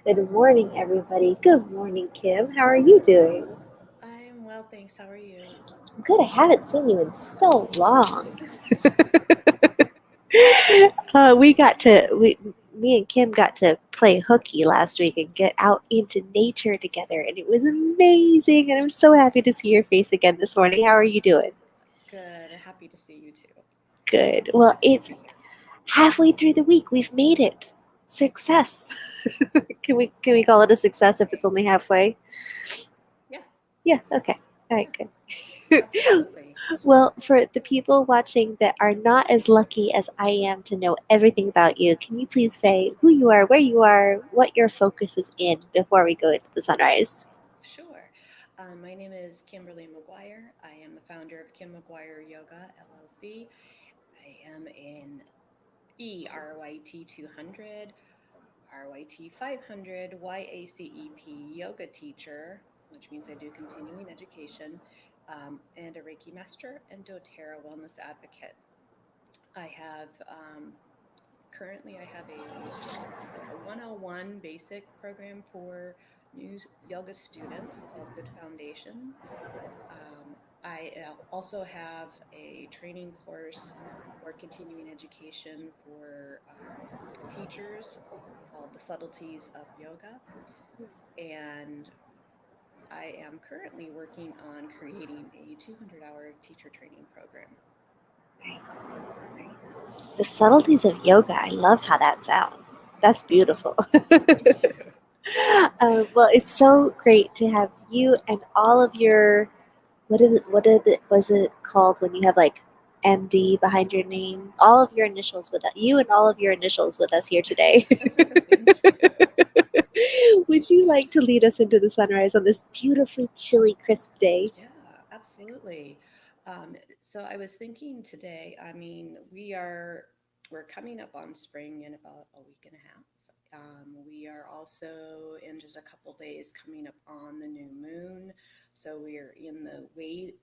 Good morning, everybody. Good morning, Kim. How are you doing? I'm well, thanks. How are you? Good. I haven't seen you in so long. We got to me and Kim got to play hooky last week and get out into nature together, and it was amazing. And I'm so happy to see your face again this morning. How are you doing? Good. Happy to see you too. Good. Well, it's halfway through the week. We've made it. Success. Can we call it a success if it's only halfway? Yeah, Yeah. Okay. All right. yeah, Good. absolutely. Well, for the people watching that are not as lucky as I am to know everything about you, can you please say who you are, where you are, what your focus is in before we go into the sunrise? Sure. My name is Kimberly McGuire. I am the founder of Kim McGuire Yoga LLC. I am an ERYT 200, RYT 500, YACEP yoga teacher, which means I do continuing education, and a Reiki master and doTERRA wellness advocate. I have currently I have a like a 101 basic program for new yoga students called Good Foundation. I also have a training course for continuing education for teachers called The Subtleties of Yoga. And I am currently working on creating a 200-hour teacher training program. Nice, nice. The subtleties of yoga. I love how that sounds. That's beautiful. Thank you. Well, it's so great to have you and all of your was it called when you have like MD behind your name? All of your initials with us, you and all of your initials with us here today. Thank you. Would you like to lead us into the sunrise on this beautifully chilly, crisp day? Yeah, absolutely. So I was thinking today, I mean, we're coming up on spring in about a week and a half. We are also in just a couple days coming up on the new moon. So we are in the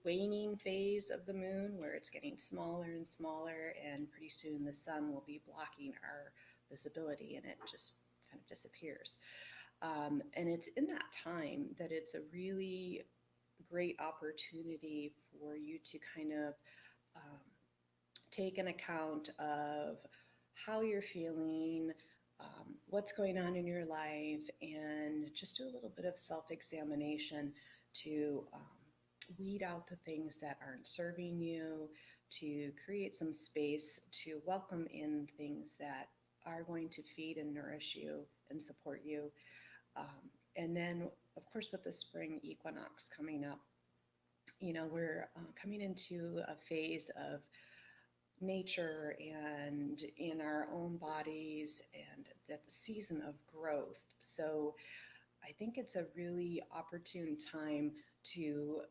waning phase of the moon where it's getting smaller and smaller, and pretty soon the sun will be blocking our visibility and it just kind of disappears. And it's in that time that it's a really great opportunity for you to kind of um, take an account of how you're feeling, what's going on in your life, and just do a little bit of self examination to weed out the things that aren't serving you, to create some space to welcome in things that are going to feed and nourish you and support you. And then, of course, with the spring equinox coming up, we're coming into a phase of nature and in our own bodies and that the season of growth. So I think it's a really opportune time to,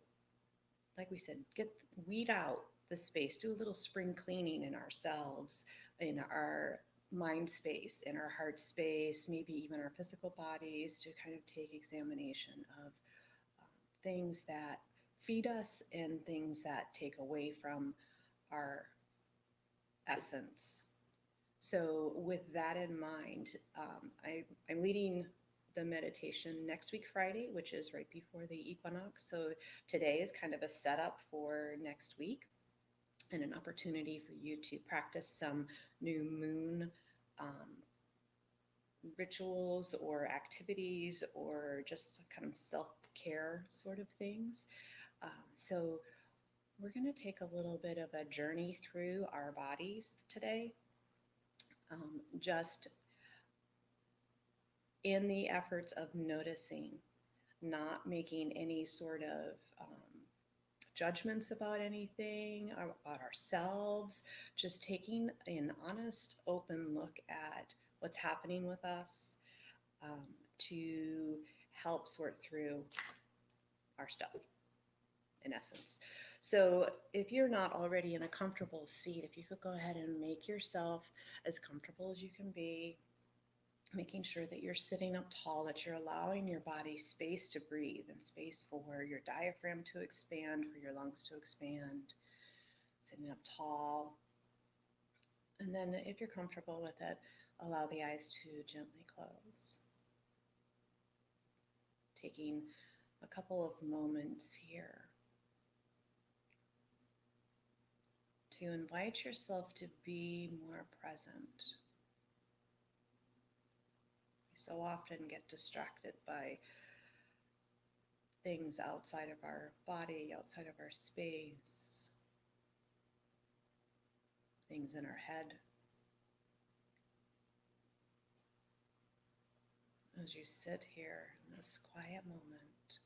like we said, get weed out the space, do a little spring cleaning in ourselves, in our mind space, in our heart space, maybe even our physical bodies, to kind of take examination of things that feed us and things that take away from our essence. So, with that in mind, I'm leading the meditation next week, Friday, which is right before the equinox. So, today is kind of a setup for next week and an opportunity for you to practice some new moon um, rituals or activities or just kind of self care sort of things. So, we're going to take a little bit of a journey through our bodies today, just in the efforts of noticing, not making any sort of judgments about anything, about ourselves, just taking an honest, open look at what's happening with us um, to help sort through our stuff, in essence. So, if you're not already in a comfortable seat, if you could go ahead and make yourself as comfortable as you can be, making sure that you're sitting up tall, that you're allowing your body space to breathe and space for your diaphragm to expand, for your lungs to expand, sitting up tall. And then, if you're comfortable with it, allow the eyes to gently close. taking a couple of moments here to invite yourself to be more present. We so often get distracted by things outside of our body, outside of our space, things in our head. As you sit here in this quiet moment,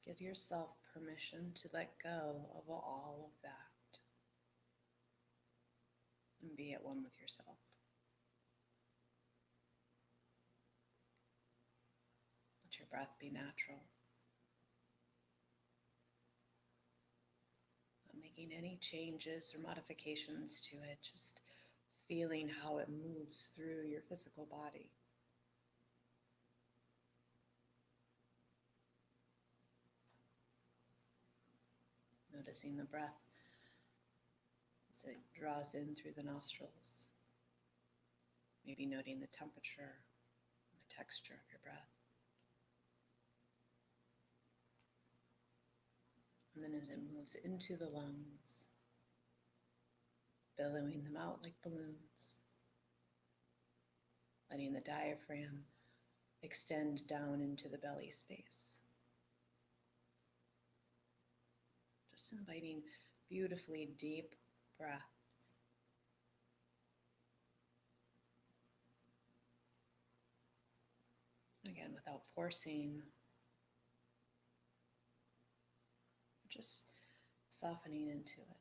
give yourself permission to let go of all of that and be at one with yourself. Let your breath be natural, not making any changes or modifications to it, just feeling how it moves through your physical body. Noticing the breath as it draws in through the nostrils. Maybe noting the temperature, the texture of your breath. And then as it moves into the lungs, billowing them out like balloons, letting the diaphragm extend down into the belly space. Just inviting beautifully deep breath. Again, without forcing, just softening into it.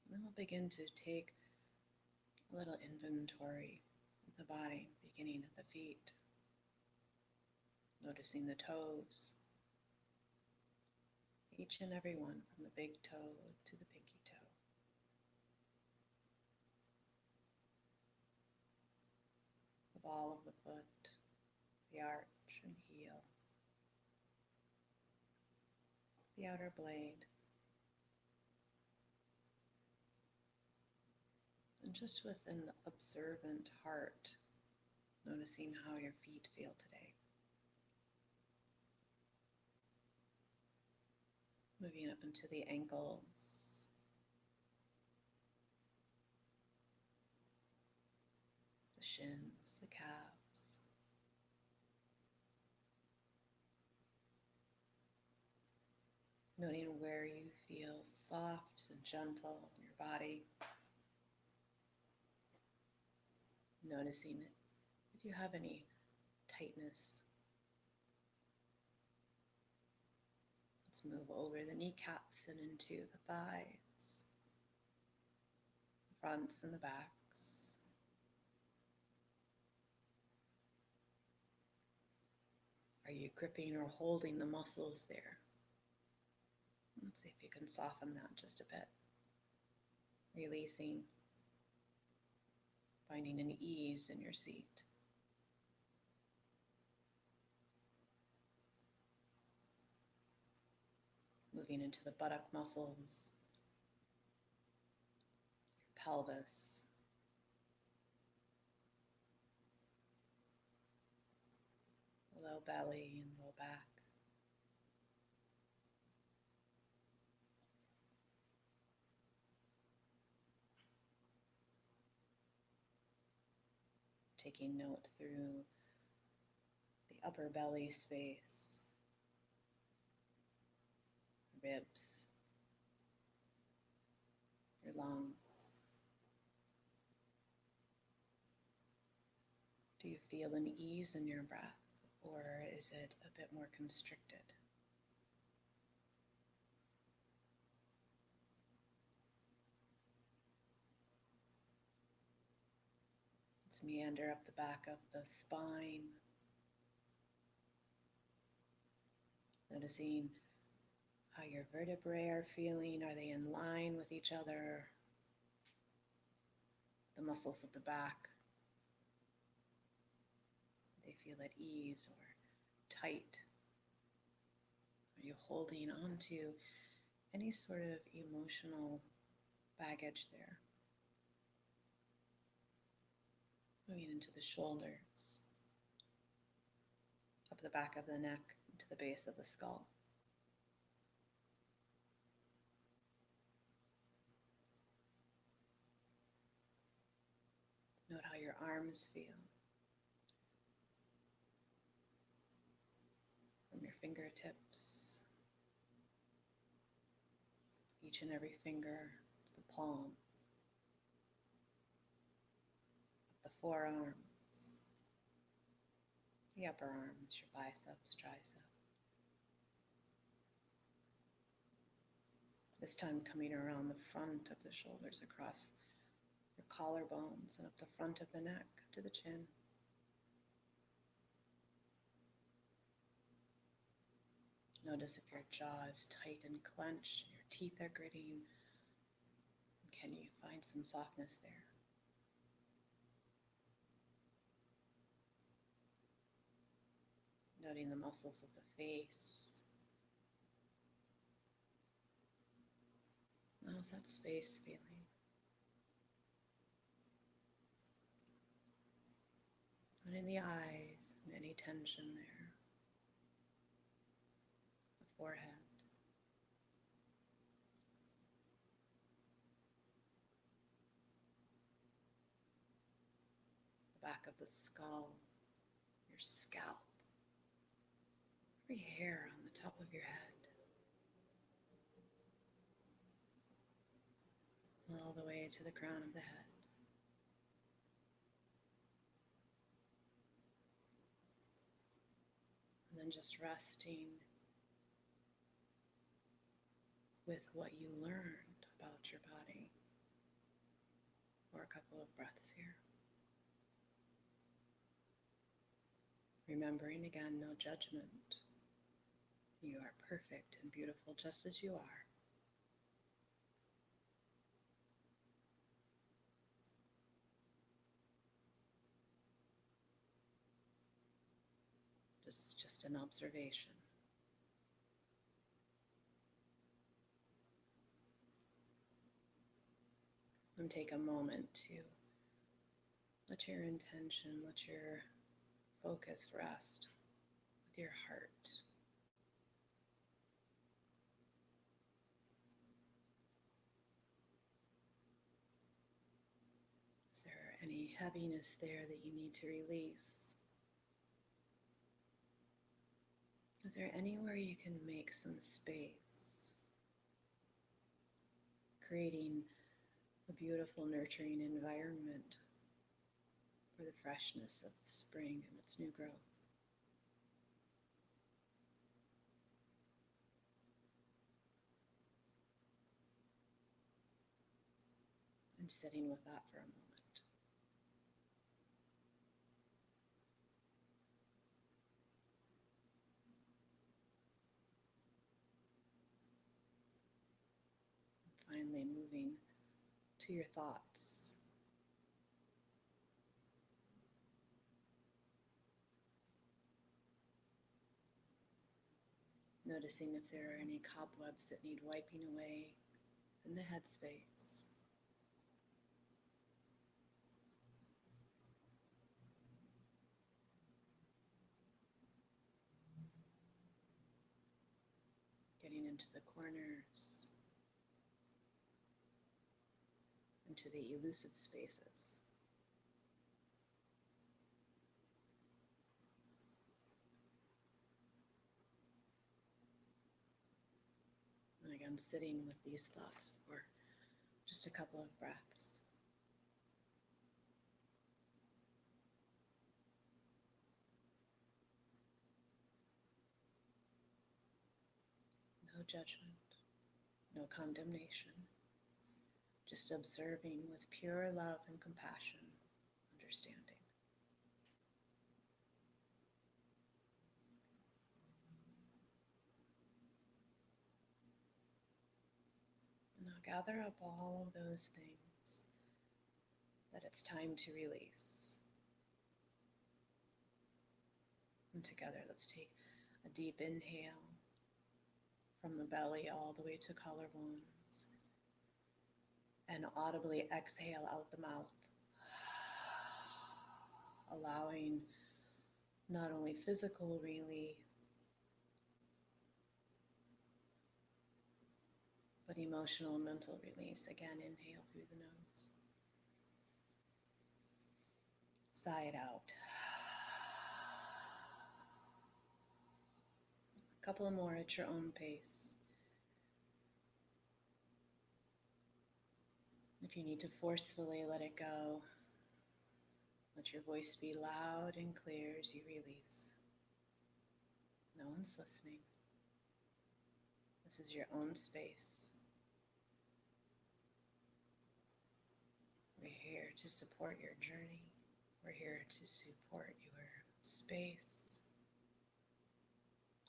And then we'll begin to take a little inventory of the body, beginning at the feet, noticing the toes, each and every one from the big toe to the pinky toe. The ball of the foot, the arch and heel, the outer blade, and just with an observant heart, noticing how your feet feel today. Moving up into the ankles, the shins, the calves. Noting where you feel soft and gentle in your body. Noticing if you have any tightness. Let's move over the kneecaps and into the thighs, the fronts and the backs. Are you gripping or holding the muscles there? Let's see if you can soften that just a bit. Releasing, finding an ease in your seat. Moving into the buttock muscles, pelvis, low belly and low back. Taking note through the upper belly space, ribs, your lungs. Do you feel an ease in your breath, or is it a bit more constricted? Let's meander up the back of the spine, noticing how your vertebrae are feeling. Are they in line with each other? The muscles of the back, they feel at ease or tight? Are you holding on to any sort of emotional baggage there. Moving into the shoulders, up the back of the neck, into the base of the skull. Note how your arms feel. From your fingertips, each and every finger, the palm, the forearms, the upper arms, your biceps, triceps. This time coming around the front of the shoulders, across your collarbones, and up the front of the neck to the chin. Notice if your jaw is tight and clenched, and your teeth are gritting. Can you find some softness there? Noting the muscles of the face. How's that space feeling? Noting the eyes and any tension there. The forehead. The back of the skull. Your scalp. Every hair on the top of your head. All the way to the crown of the head. And then just resting with what you learned about your body for a couple of breaths here. Remembering again, no judgment. You are perfect and beautiful just as you are. This is just an observation. And take a moment to let your intention, let your focus rest with your heart. Is there any heaviness there that you need to release? Is there anywhere you can make some space? Creating a beautiful, nurturing environment for the freshness of spring and its new growth. And sitting with that for a moment. Finally moving to your thoughts. Noticing if there are any cobwebs that need wiping away in the headspace. Getting into the corners, into the elusive spaces. And again, sitting with these thoughts for just a couple of breaths. No judgment, no condemnation, just observing with pure love and compassion, understanding. And now gather up all of those things that it's time to release. And together, let's take a deep inhale. from the belly all the way to collarbones, and audibly exhale out the mouth, allowing not only physical relief, but emotional and mental release. Again, inhale through the nose, sigh it out. A couple more at your own pace. If you need to forcefully let it go, let your voice be loud and clear as you release. No one's listening. This is your own space. We're here to support your journey. We're here to support your space.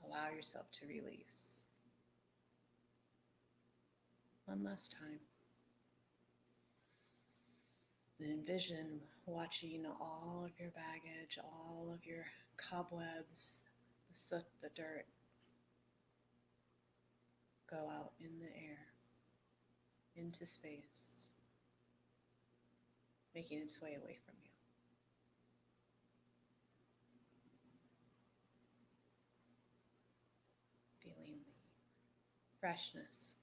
Allow yourself to release. One last time. And envision watching all of your baggage, all of your cobwebs, the soot, the dirt, go out in the air, into space, making its way away from you. Feeling the freshness,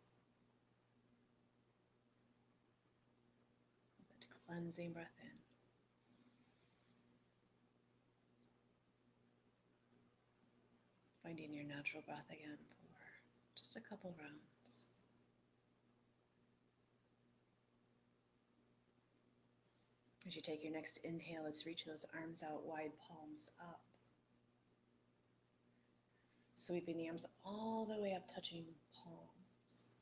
that cleansing breath in. Finding your natural breath again for just a couple rounds. As you take your next inhale, let's reach those arms out wide, palms up. Sweeping the arms all the way up, touching palms.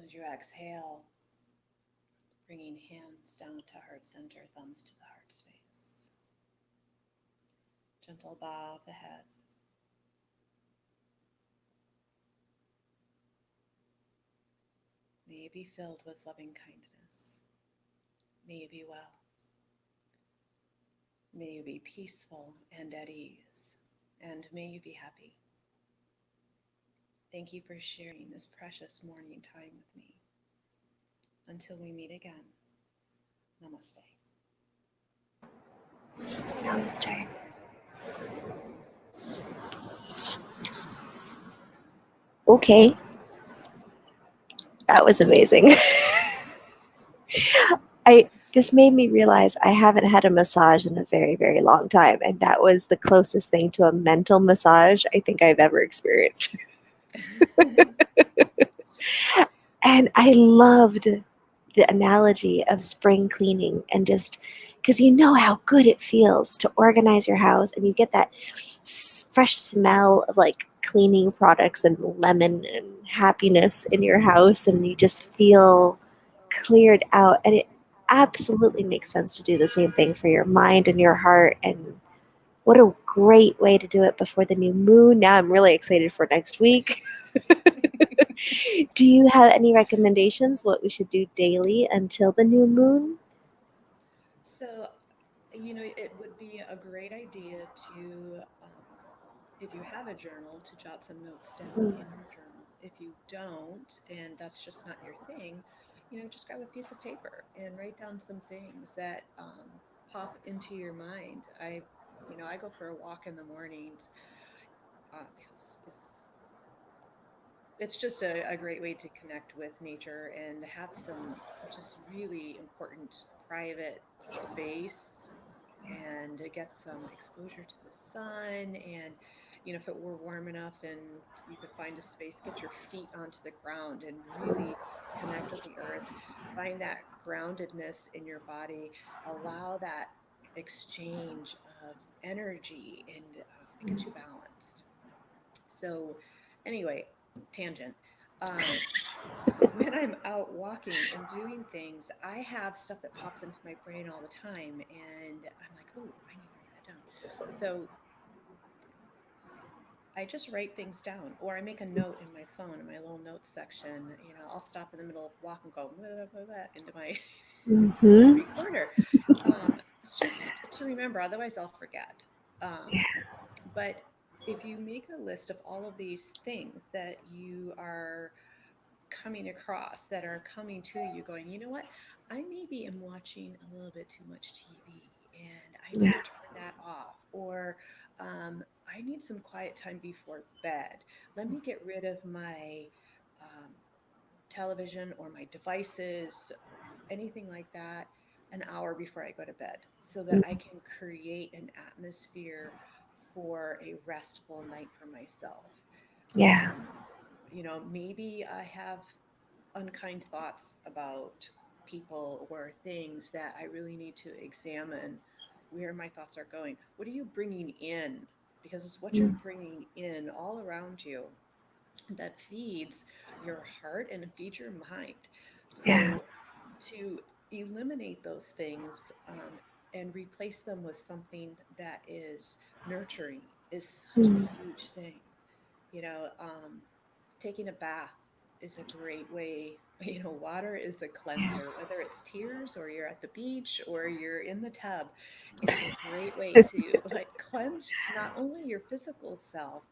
As you exhale, bringing hands down to heart center, thumbs to the heart space. Gentle bow of the head. May you be filled with loving kindness. May you be well. May you be peaceful and at ease. And may you be happy. Thank you for sharing this precious morning time with me. Until we meet again, namaste. Namaste. Okay, that was amazing. This made me realize I haven't had a massage in a very, very long time, and that was the closest thing to a mental massage I think I've ever experienced. And I loved the analogy of spring cleaning, and just because you know how good it feels to organize your house, and you get that fresh smell of like cleaning products and lemon and happiness in your house, and you just feel cleared out. And it absolutely makes sense to do the same thing for your mind and your heart. And what a great way to do it before the new moon. Now I'm really excited for next week. Do you have any recommendations what we should do daily until the new moon? So, it would be a great idea to, if you have a journal, to jot some notes down Mm. in your journal. If you don't, and that's just not your thing, just grab a piece of paper and write down some things that pop into your mind. I go for a walk in the mornings because it's just a great way to connect with nature and have some just really important private space and get some exposure to the sun. And if it were warm enough and you could find a space, get your feet onto the ground and really connect with the earth, find that groundedness in your body, allow that exchange of energy, and it gets you balanced. So anyway, tangent. When I'm out walking and doing things, I have stuff that pops into my brain all the time, and I'm like, oh, I need to write that down. So I just write things down, or I make a note in my phone in my little notes section. I'll stop in the middle of the walk and go blah, blah, blah, blah, into my Mm-hmm. recorder, just to remember. Otherwise, I'll forget. Yeah. But if you make a list of all of these things that you are coming across, that are coming to you, going, you know what, I maybe am watching a little bit too much TV and I need Yeah. to turn that off, or I need some quiet time before bed. Let me get rid of my um, television or my devices, anything like that, an hour before I go to bed so that I Mm. can create an atmosphere for a restful night for myself. Yeah. Um, maybe I have unkind thoughts about people or things that I really need to examine where my thoughts are going. What are you bringing in? Because it's what you're Mm. bringing in all around you that feeds your heart and feeds your mind. Yeah. So to eliminate those things and replace them with something that is nurturing is such a Mm. huge thing. Taking a bath is a great way. Water is a Yeah. cleanser, whether it's tears or you're at the beach or you're in the tub. It is a great way to like cleanse not only your physical self,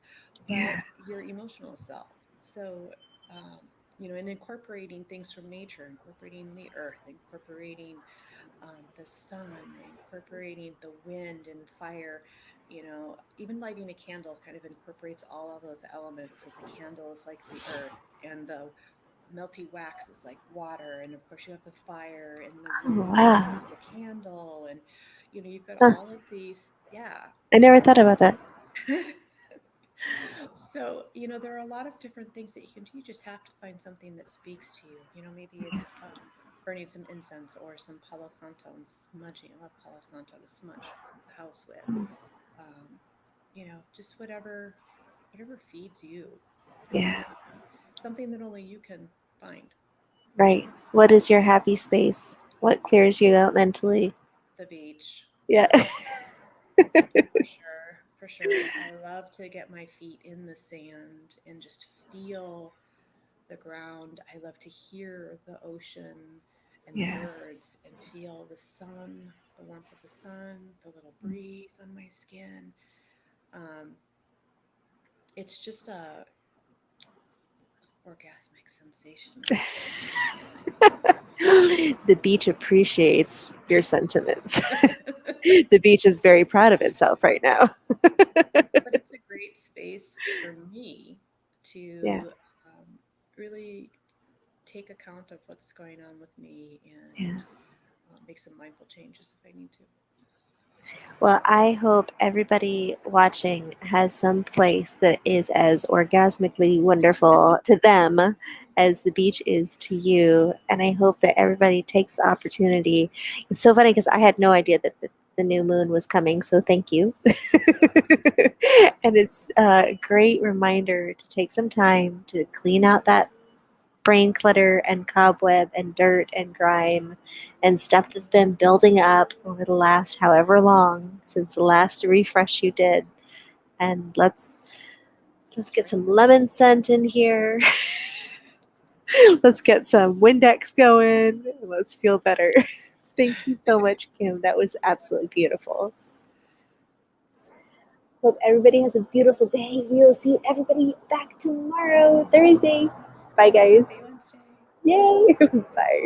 but Yeah. your emotional self. So, um, and incorporating things from nature, incorporating the earth, incorporating the sun, incorporating the wind and fire, even lighting a candle kind of incorporates all of those elements because the candle is like the earth and the melty wax is like water. And of course, you have the fire and the Oh, wind wow. is the candle. And, you've got Huh. all of these. Yeah. I never thought about that. So, there are a lot of different things that you can do. You just have to find something that speaks to you. Maybe it's burning some incense or some Palo Santo and smudging. I love Palo Santo to smudge the house with. Mm. Just whatever feeds you. Yeah. It's something that only you can find. Right. What is your happy space? What clears you out mentally? The beach, Yeah. for sure, for sure. I love to get my feet in the sand and just feel the ground. I love to hear the ocean and the Yeah. birds and feel the sun, the warmth of the sun, the little breeze on my skin. Um, it's just a orgasmic sensation, I The beach appreciates your sentiments. think. The beach is very proud of itself right now. But it's a great space for me Yeah. to really take account of what's going on with me Yeah. and make some mindful changes if I need to. Well, I hope everybody watching has some place that is as orgasmically wonderful to them as the beach is to you. And I hope that everybody takes the opportunity. It's so funny because I had no idea that the new moon was coming. So thank you. And it's a great reminder to take some time to clean out that brain clutter and cobweb and dirt and grime and stuff that's been building up over the last however long since the last refresh you did. And let's That's get right. some lemon scent in here. Let's get some Windex going. Let's feel better. Thank you so much, Kim. That was absolutely beautiful. Hope everybody has a beautiful day. We will see everybody back tomorrow, Thursday. Bye, guys. Happy Wednesday. Yay. Bye.